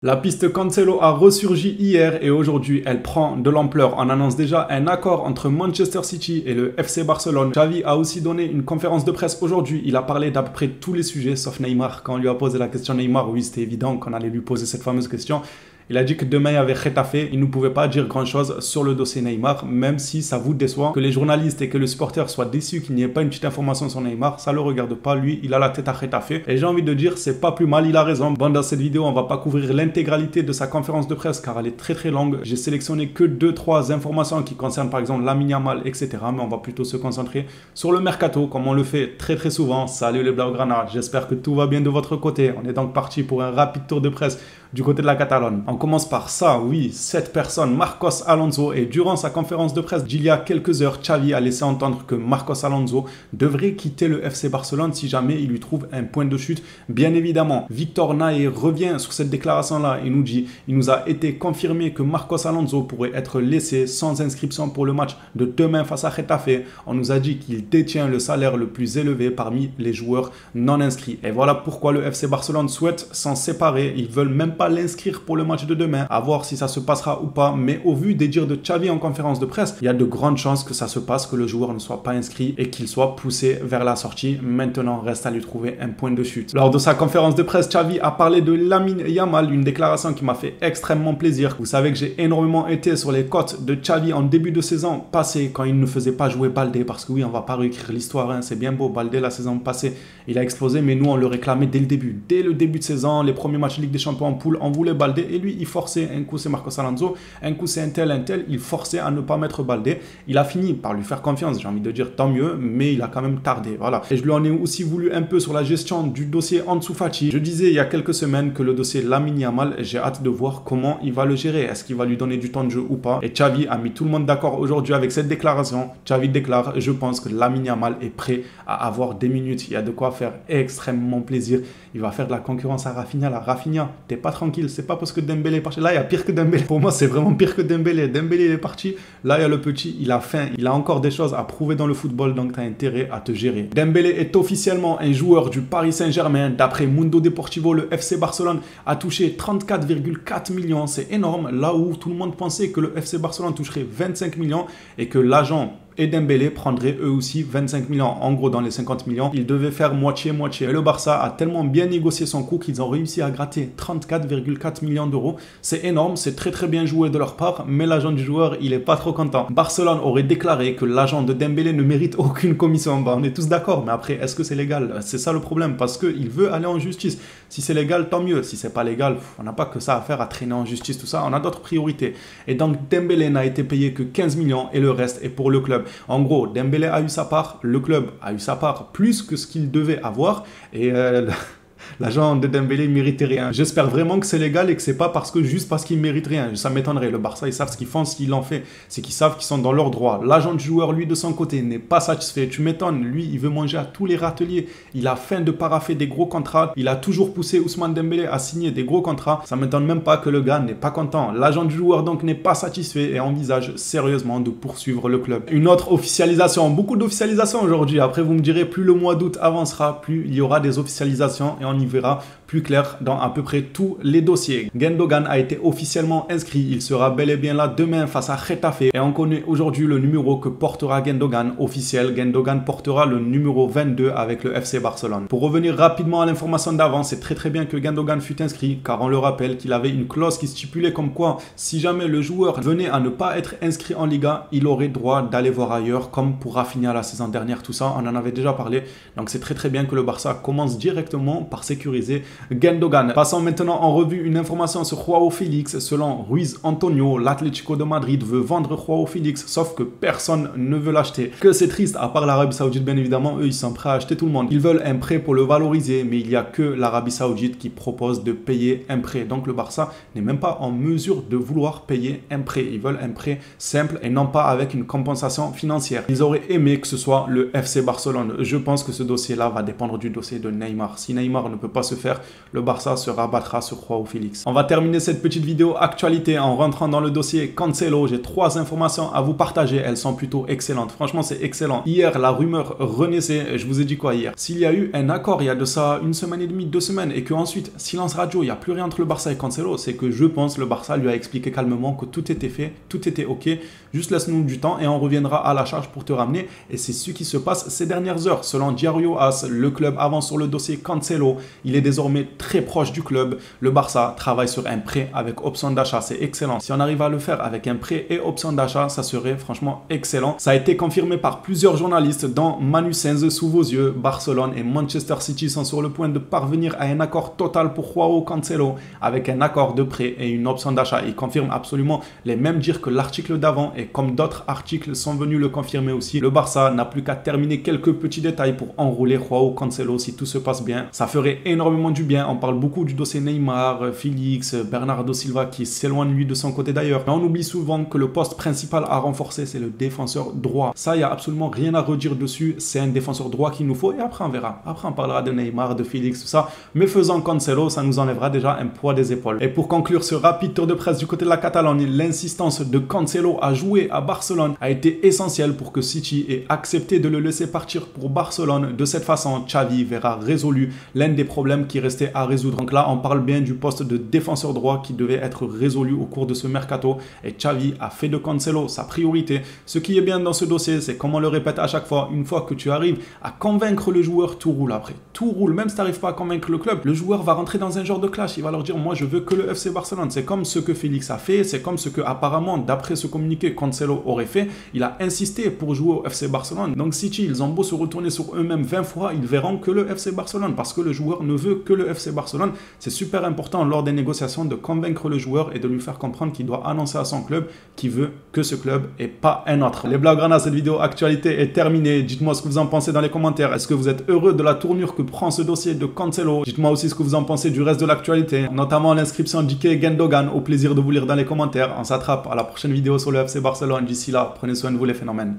La piste Cancelo a ressurgi hier et aujourd'hui elle prend de l'ampleur. On annonce déjà un accord entre Manchester City et le FC Barcelone. Xavi a aussi donné une conférence de presse aujourd'hui. Il a parlé d'à peu près tous les sujets sauf Neymar. Quand on lui a posé la question Neymar, oui c'était évident qu'on allait lui poser cette fameuse question. Il a dit que demain il y avait Getafe. Il ne pouvait pas dire grand chose sur le dossier Neymar, même si ça vous déçoit que les journalistes et que le supporter soient déçus qu'il n'y ait pas une petite information sur Neymar. Ça le regarde pas, lui il a la tête à Getafe. Et j'ai envie de dire c'est pas plus mal, il a raison. Bon, dans cette vidéo on va pas couvrir l'intégralité de sa conférence de presse car elle est très longue. J'ai sélectionné que 2-3 informations qui concernent par exemple Lamine Yamal, etc. Mais on va plutôt se concentrer sur le mercato comme on le fait très souvent. Salut les Blaugrana, j'espère que tout va bien de votre côté. On est donc parti pour un rapide tour de presse du côté de la Catalogne. On commence par ça, oui, cette personne, Marcos Alonso, et durant sa conférence de presse d'il y a quelques heures, Xavi a laissé entendre que Marcos Alonso devrait quitter le FC Barcelone si jamais il lui trouve un point de chute. Bien évidemment, Victor Naé revient sur cette déclaration-là et nous dit, il nous a été confirmé que Marcos Alonso pourrait être laissé sans inscription pour le match de demain face à Getafe. On nous a dit qu'il détient le salaire le plus élevé parmi les joueurs non inscrits. Et voilà pourquoi le FC Barcelone souhaite s'en séparer. Ils veulent même pas l'inscrire pour le match de demain, à voir si ça se passera ou pas, mais au vu des dires de Xavi en conférence de presse, il y a de grandes chances que ça se passe, que le joueur ne soit pas inscrit et qu'il soit poussé vers la sortie. Maintenant, reste à lui trouver un point de chute. Lors de sa conférence de presse, Xavi a parlé de Lamine Yamal, une déclaration qui m'a fait extrêmement plaisir. Vous savez que j'ai énormément été sur les côtes de Xavi en début de saison passée, quand il ne faisait pas jouer Baldé, parce que oui, on va pas réécrire l'histoire, hein, c'est bien beau, Baldé la saison passée, il a explosé, mais nous on le réclamait dès le début. Dès le début de saison, les premiers matchs Ligue des Champions en poule, on voulait Baldé et lui il forçait. Un coup c'est Marcos Alonso, un coup c'est un tel, il forçait à ne pas mettre Baldé. Il a fini par lui faire confiance, j'ai envie de dire tant mieux, mais il a quand même tardé, voilà. Et je lui en ai aussi voulu un peu sur la gestion du dossier Ansu Fati. Je disais il y a quelques semaines que le dossier Lamine Yamal, j'ai hâte de voir comment il va le gérer, est-ce qu'il va lui donner du temps de jeu ou pas. Et Xavi a mis tout le monde d'accord aujourd'hui avec cette déclaration. Xavi déclare, je pense que Lamine Yamal est prêt à avoir des minutes, il y a de quoi faire extrêmement plaisir. Il va faire de la concurrence à Rafinha. Là, Rafinha, t'es pas tranquille, c'est pas parce que Dembélé est parti. Là, il y a pire que Dembélé. Pour moi, c'est vraiment pire que Dembélé. Dembélé, il est parti. Là, il y a le petit, il a faim. Il a encore des choses à prouver dans le football, donc tu as intérêt à te gérer. Dembélé est officiellement un joueur du Paris Saint-Germain. D'après Mundo Deportivo, le FC Barcelone a touché 34,4 millions. C'est énorme. Là où tout le monde pensait que le FC Barcelone toucherait 25 millions et que l'agent et Dembélé prendrait eux aussi 25 millions. En gros, dans les 50 millions, ils devaient faire moitié-moitié. Et le Barça a tellement bien négocié son coup qu'ils ont réussi à gratter 34,4 millions d'euros. C'est énorme, c'est très bien joué de leur part, mais l'agent du joueur, il est pas trop content. Barcelone aurait déclaré que l'agent de Dembélé ne mérite aucune commission. Bah, on est tous d'accord, mais après, est-ce que c'est légal? C'est ça le problème, parce qu'il veut aller en justice. Si c'est légal, tant mieux. Si c'est pas légal, on n'a pas que ça à faire à traîner en justice, tout ça. On a d'autres priorités. Et donc, Dembélé n'a été payé que 15 millions et le reste est pour le club. En gros, Dembélé a eu sa part, le club a eu sa part plus que ce qu'il devait avoir et l'agent de Dembélé ne méritait rien. J'espère vraiment que c'est légal et que c'est pas juste parce qu'il mérite rien. Ça m'étonnerait. Le Barça, ils savent ce qu'ils font, ce qu'ils en fait. C'est qu'ils savent qu'ils sont dans leur droit. L'agent du joueur, lui, de son côté, n'est pas satisfait. Tu m'étonnes. Lui, il veut manger à tous les râteliers. Il a faim de paraffer des gros contrats. Il a toujours poussé Ousmane Dembélé à signer des gros contrats. Ça m'étonne même pas que le gars n'est pas content. L'agent du joueur, donc, n'est pas satisfait et envisage sérieusement de poursuivre le club. Une autre officialisation. Beaucoup d'officialisations aujourd'hui. Après, vous me direz, plus le mois d'août avancera, plus il y aura des officialisations et on y verra plus clair dans à peu près tous les dossiers. Gundogan a été officiellement inscrit. Il sera bel et bien là demain face à Getafe. Et on connaît aujourd'hui le numéro que portera Gundogan officiel. Gundogan portera le numéro 22 avec le FC Barcelone. Pour revenir rapidement à l'information d'avant, c'est très bien que Gundogan fut inscrit car on le rappelle qu'il avait une clause qui stipulait comme quoi si jamais le joueur venait à ne pas être inscrit en Liga, il aurait droit d'aller voir ailleurs comme pour Rafinha la saison dernière. Tout ça, on en avait déjà parlé. Donc c'est très bien que le Barça commence directement par sécuriser Gundogan. Passons maintenant en revue une information sur Joao Félix. Selon Ruiz Antonio, l'Atlético de Madrid veut vendre Joao Félix, sauf que personne ne veut l'acheter. Que c'est triste, à part l'Arabie Saoudite bien évidemment, eux ils sont prêts à acheter tout le monde. Ils veulent un prêt pour le valoriser, mais il n'y a que l'Arabie Saoudite qui propose de payer un prêt. Donc le Barça n'est même pas en mesure de vouloir payer un prêt. Ils veulent un prêt simple et non pas avec une compensation financière. Ils auraient aimé que ce soit le FC Barcelone. Je pense que ce dossier-là va dépendre du dossier de Neymar. Si Neymar ne peut pas se faire, le Barça se rabattra sur Joao Félix. On va terminer cette petite vidéo actualité en rentrant dans le dossier Cancelo. J'ai 3 informations à vous partager, elles sont plutôt excellentes. Franchement, c'est excellent. Hier, la rumeur renaissait. Je vous ai dit quoi hier? S'il y a eu un accord il y a de ça 1 semaine et demie, 2 semaines, et qu'ensuite, silence radio, il n'y a plus rien entre le Barça et Cancelo, c'est que je pense le Barça lui a expliqué calmement que tout était fait, tout était ok. Juste laisse-nous du temps et on reviendra à la charge pour te ramener. Et c'est ce qui se passe ces dernières heures. Selon Diario AS, le club avance sur le dossier Cancelo. Il est désormais très proche du club. Le Barça travaille sur un prêt avec option d'achat. C'est excellent. Si on arrive à le faire avec un prêt et option d'achat, ça serait franchement excellent. Ça a été confirmé par plusieurs journalistes, dont Manu Sainz sous vos yeux. Barcelone et Manchester City sont sur le point de parvenir à un accord total pour Joao Cancelo avec un accord de prêt et une option d'achat. Il confirme absolument les mêmes dires que l'article d'avant et comme d'autres articles sont venus le confirmer aussi, le Barça n'a plus qu'à terminer quelques petits détails pour enrouler Joao Cancelo si tout se passe bien. Ça ferait énormément du bien. On parle beaucoup du dossier Neymar, Félix, Bernardo Silva qui s'éloigne lui de son côté d'ailleurs. Mais on oublie souvent que le poste principal à renforcer, c'est le défenseur droit. Ça, il n'y a absolument rien à redire dessus. C'est un défenseur droit qu'il nous faut et après on verra. Après on parlera de Neymar, de Félix, tout ça. Mais faisant Cancelo, ça nous enlèvera déjà un poids des épaules. Et pour conclure ce rapide tour de presse du côté de la Catalogne, l'insistance de Cancelo à jouer à Barcelone a été essentielle pour que City ait accepté de le laisser partir pour Barcelone. De cette façon, Xavi verra résolu l'un des problèmes qui restait à résoudre. Donc là, on parle bien du poste de défenseur droit qui devait être résolu au cours de ce mercato. Et Xavi a fait de Cancelo sa priorité. Ce qui est bien dans ce dossier, c'est comme on le répète à chaque fois, une fois que tu arrives à convaincre le joueur, tout roule après. Tout roule. Même si tu n'arrives pas à convaincre le club, le joueur va rentrer dans un genre de clash. Il va leur dire, moi, je veux que le FC Barcelone. C'est comme ce que Félix a fait. C'est comme ce que, apparemment, d'après ce communiqué, Cancelo aurait fait. Il a insisté pour jouer au FC Barcelone. Donc City, ils ont beau se retourner sur eux-mêmes 20 fois, ils verront que le FC Barcelone parce que le joueur ne veut que le FC Barcelone. C'est super important lors des négociations de convaincre le joueur et de lui faire comprendre qu'il doit annoncer à son club qu'il veut que ce club et pas un autre. Les Blaugrana, cette vidéo actualité est terminée. Dites-moi ce que vous en pensez dans les commentaires. Est-ce que vous êtes heureux de la tournure que prend ce dossier de Cancelo? Dites-moi aussi ce que vous en pensez du reste de l'actualité, notamment l'inscription d'Ike Gundogan. Au plaisir de vous lire dans les commentaires. On s'attrape à la prochaine vidéo sur le FC Barcelone. D'ici là, prenez soin de vous les phénomènes.